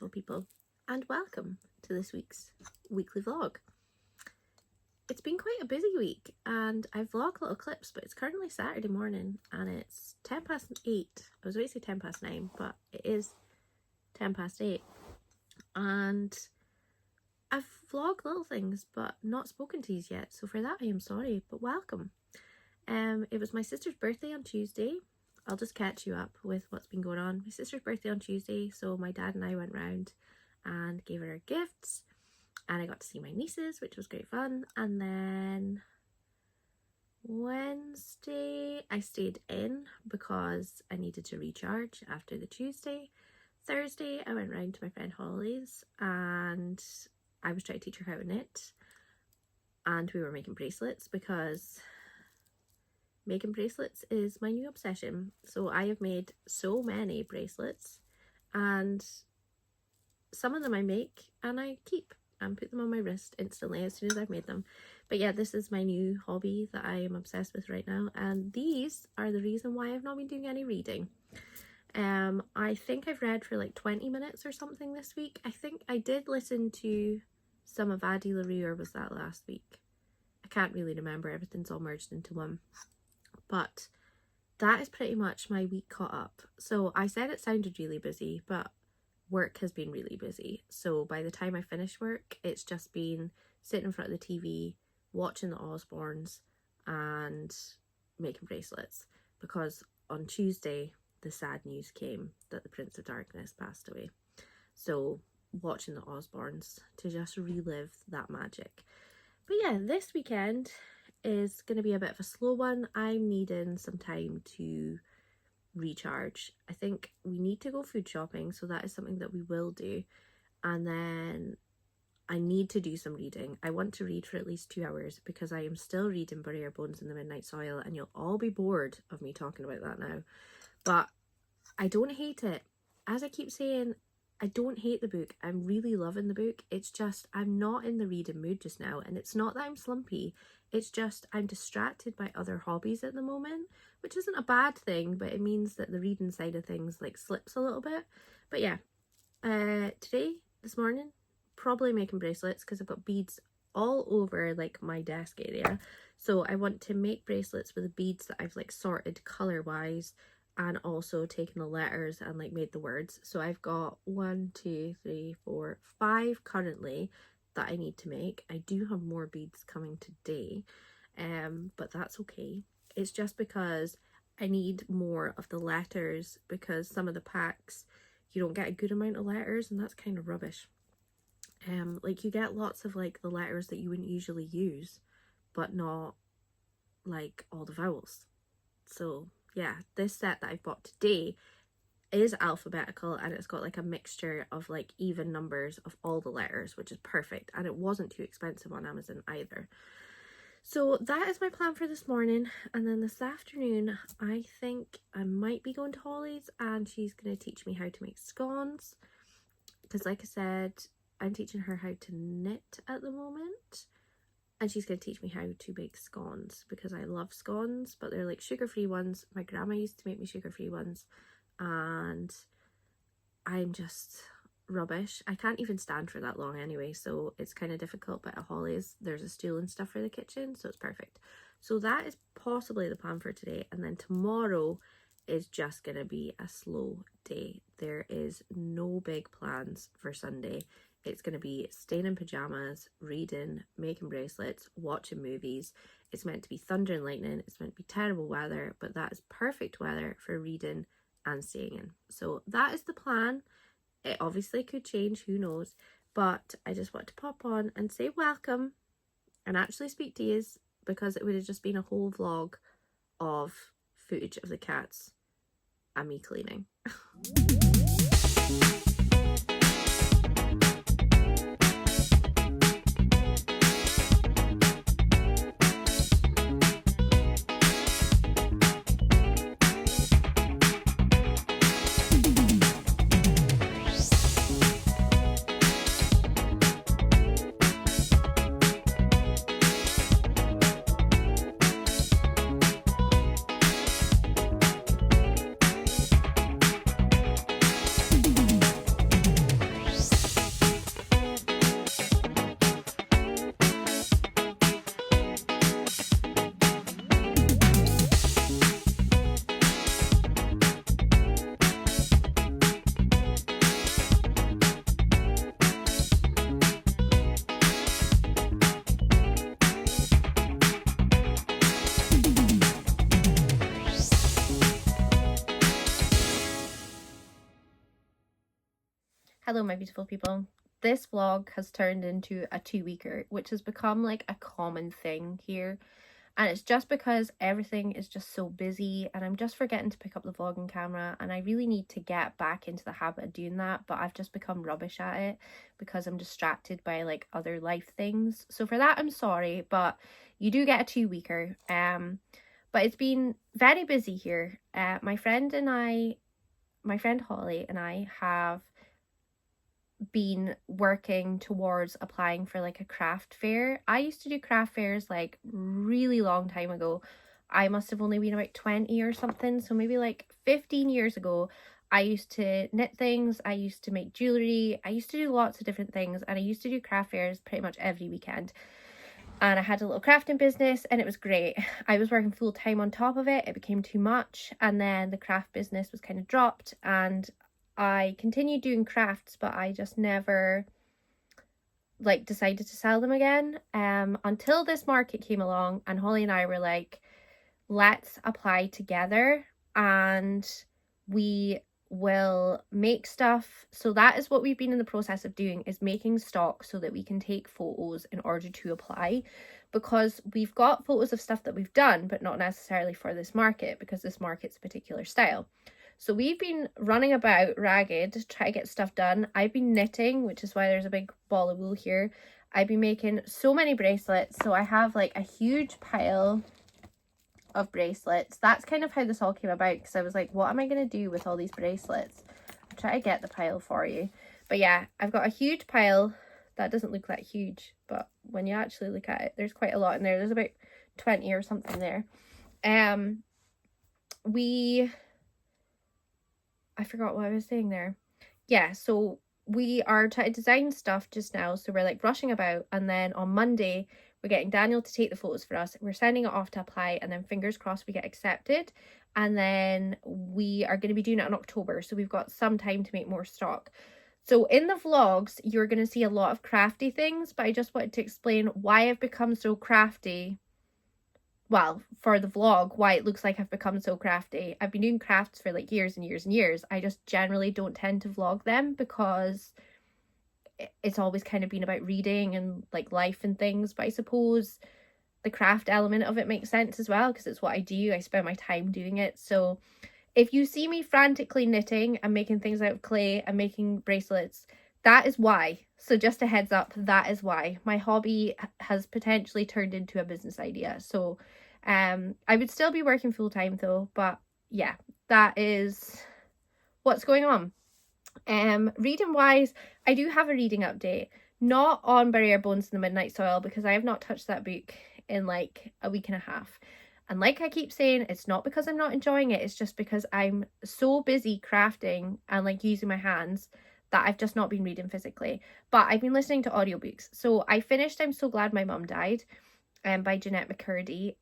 beautiful people, and welcome to this week's weekly vlog. It's been quite a busy week and I vlog little clips, but it's currently Saturday morning and it's 8:10. I was going to say 9:10, but it is 8:10. And I've vlogged little things but not spoken to you yet, so for that I am sorry, but welcome. It was my sister's birthday on Tuesday. I'll just catch you up with what's been going on. My sister's birthday on Tuesday, so my dad and I went round and gave her gifts, and I got to see my nieces, which was great fun. And then Wednesday I stayed in because I needed to recharge after the Tuesday. Thursday I went round to my friend Holly's and I was trying to teach her how to knit, and we were making bracelets because making bracelets is my new obsession. So I have made so many bracelets, and some of them I make and I keep and put them on my wrist instantly as soon as I've made them. But yeah, this is my new hobby that I am obsessed with right now, and these are the reason why I've not been doing any reading. I think I've read for like 20 minutes or something this week. I think I did listen to some of Addie LaRue, or was that last week? I can't really remember, everything's all merged into one. But that is pretty much my week caught up. So I said it sounded really busy, but work has been really busy. So by the time I finish work, it's just been sitting in front of the TV, watching the Osbournes and making bracelets. Because on Tuesday, the sad news came that the Prince of Darkness passed away. So watching the Osbournes to just relive that magic. But yeah, this weekend is going to be a bit of a slow one. I'm needing some time to recharge. I think we need to go food shopping, so that is something that we will do. And then I need to do some reading. I want to read for at least 2 hours because I am still reading Bury Our Bones in the Midnight Soil, and you'll all be bored of me talking about that now. But I don't hate it. As I keep saying, I don't hate the book. I'm really loving the book. It's just I'm not in the reading mood just now, and it's not that I'm slumpy. It's just I'm distracted by other hobbies at the moment, which isn't a bad thing, but it means that the reading side of things like slips a little bit. But yeah, this morning, probably making bracelets because I've got beads all over like my desk area. So I want to make bracelets with the beads that I've like sorted color wise, and also taken the letters and like made the words. So I've got 1, 2, 3, 4, 5 currently that I need to make. I do have more beads coming today, but that's okay. It's just because I need more of the letters, because some of the packs you don't get a good amount of letters, and that's kind of rubbish. Like you get lots of like the letters that you wouldn't usually use, but not like all the vowels. So yeah, this set that I bought today is alphabetical, and it's got like a mixture of like even numbers of all the letters, which is perfect, and it wasn't too expensive on Amazon either. So that is my plan for this morning. And then this afternoon I think I might be going to Holly's, and she's going to teach me how to make scones, because like I said, I'm teaching her how to knit at the moment, and she's going to teach me how to make scones because I love scones, but they're like sugar-free ones. My grandma used to make me sugar-free ones, and I'm just rubbish. I can't even stand for that long anyway, so it's kind of difficult. But at Holly's there's a stool and stuff for the kitchen, so it's perfect. So that is possibly the plan for today, and then tomorrow is just going to be a slow day. There is no big plans for Sunday. It's going to be staying in pyjamas, reading, making bracelets, watching movies. It's meant to be thunder and lightning. It's meant to be terrible weather, but that is perfect weather for reading and staying in. So that is the plan. It obviously could change, who knows. But I just want to pop on and say welcome and actually speak to you, because it would have just been a whole vlog of footage of the cats and me cleaning. Hello, my beautiful people. This vlog has turned into a 2-weeker, which has become like a common thing here. And it's just because everything is just so busy and I'm just forgetting to pick up the vlogging camera, and I really need to get back into the habit of doing that, but I've just become rubbish at it because I'm distracted by like other life things. So for that, I'm sorry, but you do get a 2-weeker. But it's been very busy here. My friend Holly and I have been working towards applying for like a craft fair. I used to do craft fairs like really long time ago. I must have only been about 20 or something, so maybe like 15 years ago. I used to knit things, I used to make jewelry, I used to do lots of different things, and I used to do craft fairs pretty much every weekend. And I had a little crafting business and it was great. I was working full time on top of it. It became too much, and then the craft business was kind of dropped, and I continued doing crafts, but I just never like decided to sell them again until this market came along, and Holly and I were like, let's apply together and we will make stuff. So that is what we've been in the process of doing, is making stock so that we can take photos in order to apply, because we've got photos of stuff that we've done but not necessarily for this market, because this market's a particular style. So we've been running about ragged to try to get stuff done. I've been knitting, which is why there's a big ball of wool here. I've been making so many bracelets. So I have like a huge pile of bracelets. That's kind of how this all came about, because I was like, what am I going to do with all these bracelets? I'll try to get the pile for you. But yeah, I've got a huge pile. That doesn't look that huge, but when you actually look at it, there's quite a lot in there. There's about 20 or something there. I forgot what I was saying there. Yeah, so we are trying to design stuff just now. So we're like rushing about, and then on Monday, we're getting Daniel to take the photos for us. We're sending it off to apply, and then fingers crossed we get accepted. And then we are going to be doing it in October. So we've got some time to make more stock. So in the vlogs, you're going to see a lot of crafty things, but I just wanted to explain why I've become so crafty. Well, for the vlog, why it looks like I've become so crafty. I've been doing crafts for like years and years and years. I just generally don't tend to vlog them because it's always kind of been about reading and like life and things. But I suppose the craft element of it makes sense as well, because it's what I do. I spend my time doing it. So if you see me frantically knitting and making things out of clay and making bracelets, that is why. So just a heads up, that is why. My hobby has potentially turned into a business idea. So I would still be working full time though, but yeah, that is what's going on. Reading wise, I do have a reading update, not on Bury Our Bones in the Midnight Soil, because I have not touched that book in like a week and a half. And like I keep saying, it's not because I'm not enjoying it, it's just because I'm so busy crafting and like using my hands that I've just not been reading physically. But I've been listening to audiobooks. So I finished I'm So Glad My Mum Died by Jeanette McCurdy.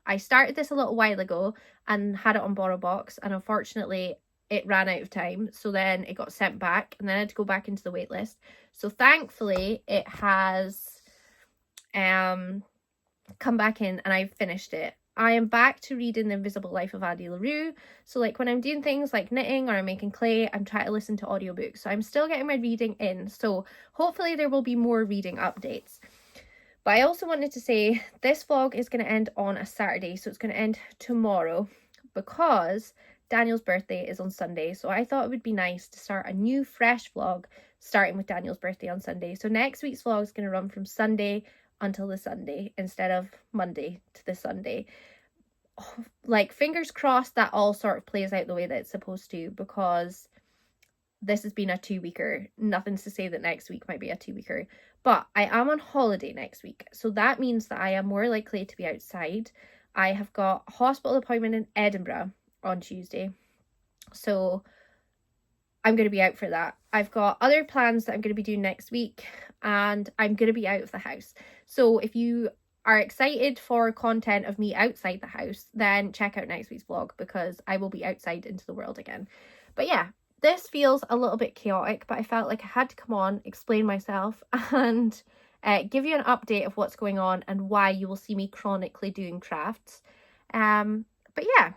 I started this a little while ago and had it on BorrowBox, and unfortunately it ran out of time, so then it got sent back, and then I had to go back into the wait list. So thankfully it has come back in and I've finished it. I am back to reading The Invisible Life of Addie LaRue. So like when I'm doing things like knitting or I'm making clay, I'm trying to listen to audiobooks. So I'm still getting my reading in. So hopefully there will be more reading updates. But I also wanted to say this vlog is going to end on a Saturday. So it's going to end tomorrow because Daniel's birthday is on Sunday. So I thought it would be nice to start a new fresh vlog starting with Daniel's birthday on Sunday. So next week's vlog is going to run from Sunday until the Sunday instead of Monday to the Sunday. Like fingers crossed that all sort of plays out the way that it's supposed to, because this has been a 2-weeker. Nothing's to say that next week might be a 2-weeker, but I am on holiday next week, so that means that I am more likely to be outside. I have got a hospital appointment in Edinburgh on Tuesday, so I'm going to be out for that. I've got other plans that I'm going to be doing next week, and I'm going to be out of the house. So if you are excited for content of me outside the house, then check out next week's vlog, because I will be outside into the world again. But yeah, this feels a little bit chaotic, but I felt like I had to come on, explain myself, and give you an update of what's going on and why you will see me chronically doing crafts. But yeah,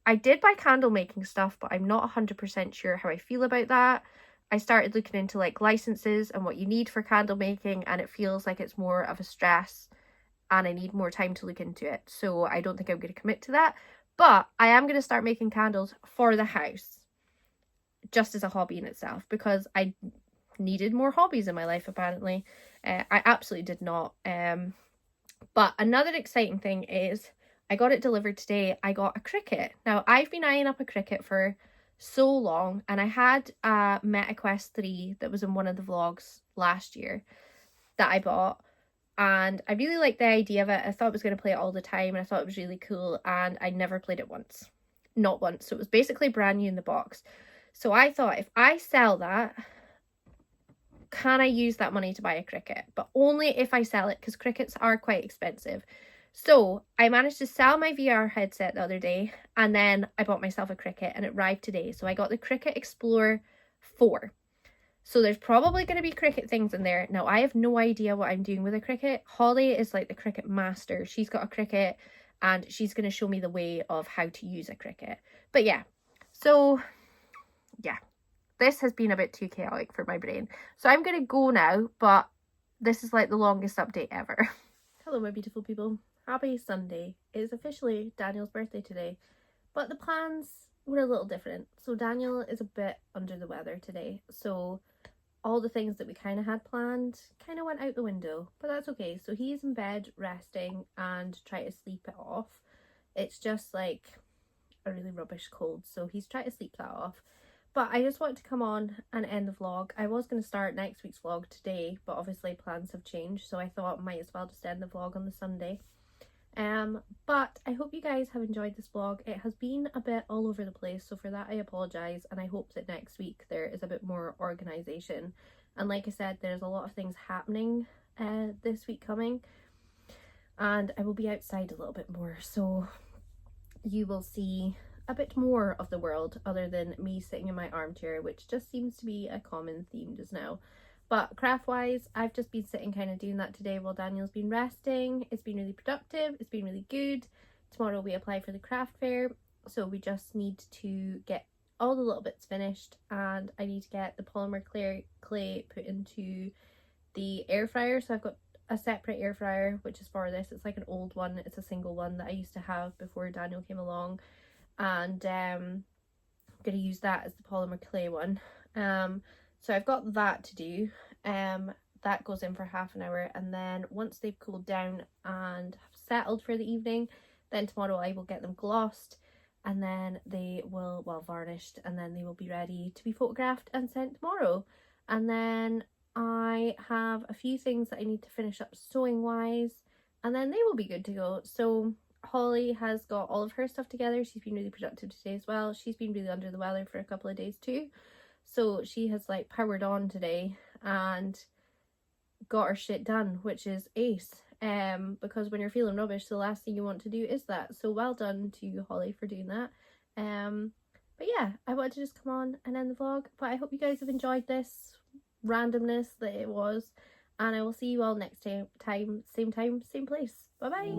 I did buy candle making stuff, but I'm not 100% sure how I feel about that. I started looking into like licenses and what you need for candle making, and it feels like it's more of a stress and I need more time to look into it. So I don't think I'm going to commit to that. But I am going to start making candles for the house, just as a hobby in itself, because I needed more hobbies in my life, apparently. I absolutely did not. But another exciting thing is I got it delivered today. I got a cricket. Now, I've been eyeing up a cricket for so long, and I had a Meta Quest 3 that was in one of the vlogs last year that I bought, and I really liked the idea of it. I thought I was going to play it all the time, and I thought it was really cool, and I never played it once. Not once. So it was basically brand new in the box. So I thought, if I sell that, can I use that money to buy a cricket? But only if I sell it, because crickets are quite expensive. So I managed to sell my VR headset the other day, and then I bought myself a cricket, and it arrived today. So I got the Cricket Explorer 4. So there's probably going to be cricket things in there. Now, I have no idea what I'm doing with a cricket. Holly is like the cricket master. She's got a cricket, and she's going to show me the way of how to use a cricket. But yeah, so yeah, this has been a bit too chaotic for my brain. So I'm going to go now, but this is like the longest update ever. Hello, my beautiful people. Happy Sunday. It is officially Daniel's birthday today, but the plans were a little different. So Daniel is a bit under the weather today, so all the things that we kind of had planned kind of went out the window, but that's okay. So he's in bed resting and trying to sleep it off. It's just like a really rubbish cold, so he's trying to sleep that off. But I just wanted to come on and end the vlog. I was going to start next week's vlog today, but obviously plans have changed, so I thought I might as well just end the vlog on the Sunday. But I hope you guys have enjoyed this vlog. It has been a bit all over the place, so for that I apologise, and I hope that next week there is a bit more organisation. And like I said, there's a lot of things happening this week coming, and I will be outside a little bit more, so you will see a bit more of the world other than me sitting in my armchair, which just seems to be a common theme just now. But craft wise, I've just been sitting kind of doing that today while Daniel's been resting. It's been really productive, it's been really good. Tomorrow we apply for the craft fair, so we just need to get all the little bits finished, and I need to get the polymer clay put into the air fryer. So I've got a separate air fryer which is for this. It's like an old one, it's a single one that I used to have before Daniel came along, and I'm gonna use that as the polymer clay one. So I've got that to do. That goes in for half an hour, and then once they've cooled down and have settled for the evening, then tomorrow I will get them glossed, and then they will, well, varnished, and then they will be ready to be photographed and sent tomorrow. And then I have a few things that I need to finish up sewing wise, and then they will be good to go. So Holly has got all of her stuff together. She's been really productive today as well. She's been really under the weather for a couple of days too, so she has like powered on today and got her shit done, which is ace. Because when you're feeling rubbish, the last thing you want to do is that. So well done to Holly for doing that. But yeah, I wanted to just come on and end the vlog, but I hope you guys have enjoyed this randomness that it was, and I will see you all next time, same place. Bye bye.